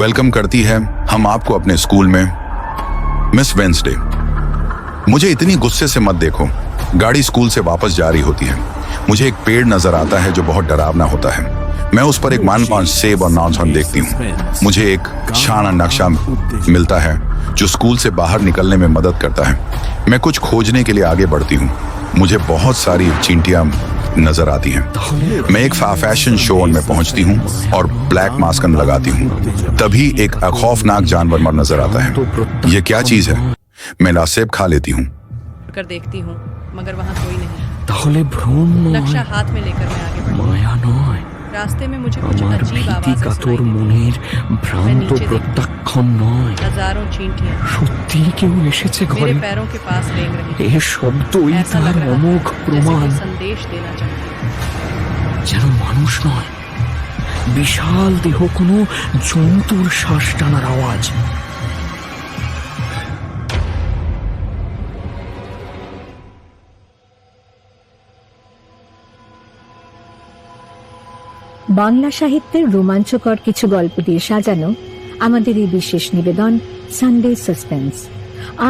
Welcome करती है हम आपको अपने स्कूल में। मिस वेंसडे, मुझे इतनी गुस्से से मत देखो। गाड़ी स्कूल से वापस जा रही होती है। मुझे एक पेड़ नजर आता है जो बहुत डरावना होता है। मैं उस पर एक मानपान सेब और नाउन देखती हूँ। मुझे एक शाना नक्शा मिलता है जो स्कूल से बाहर निकलने में मदद करता है। मैं कुछ खोजने के लिए आगे बढ़ती हूँ। मुझे बहुत सारी चींटियां नजर आती हैं। मैं एक फैशन शो में पहुंचती हूँ और ब्लैक मास्क लगाती हूँ। तभी एक खौफनाक जानवर मर नजर आता है। ये क्या चीज है? मैं लासेब खा लेती हूँ। कर देखती हूँ मगर वहाँ कोई नहीं। তাহলে ভ্রম नक्शा নয়, हाथ में लेकर मैं आगे बढ़ी। মায়া নয়, रास्ते में मुझे कुछ আমার अजीब ভীতি आवाजें কাতর सुनाई মনের ভ্রান্ত नीचे देखती। প্রত্যাখ্যান নয়। हजारों चींटियां সত্যি কেউ এসেছে मेरे ঘরে। पैरों के पास रेंग रही এ শব্দই ऐसा তার लग रहा অমোঘ था जैसे প্রমাণ। कोई संदेश देना चाहती। যেন মানুষ নয়, বিশাল দেহ কোনো জন্তুর শ্বাস টানার আওয়াজ। বাংলা সাহিত্যের রোমাঞ্চকর কিছু গল্প দিয়ে সাজানো আমাদের এই বিশেষ নিবেদন সানডে সাসপেন্স।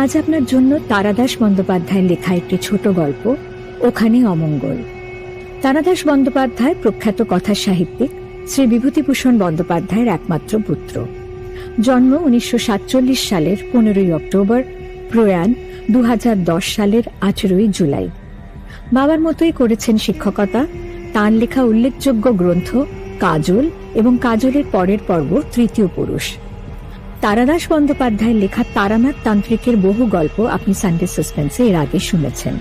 আজ আপনার জন্য তারাদাস বন্দ্যোপাধ্যায়ের লেখা একটি ছোট গল্প, ওখানে অমঙ্গল। তারাদাস বন্দ্যোপাধ্যায় প্রখ্যাত কথা সাহিত্যিক শ্রী বিভূতিভূষণ বন্দ্যোপাধ্যায়ের একমাত্র পুত্র। জন্ম 1947 সালের 15 অক্টোবর, প্রয়াণ 2010 সালের 18 জুলাই। বাবার মতোই করেছেন শিক্ষকতা। তাঁর লেখা উল্লেখযোগ্য গ্রন্থ কাজল এবং কাজলের পরের পর্ব তৃতীয় পুরুষ। তারাদাস বন্দ্যোপাধ্যায়ের লেখা তারানাথ তান্ত্রিকের বহু গল্প আপনি সানডে সাসপেন্সে এর আগে শুনেছেন।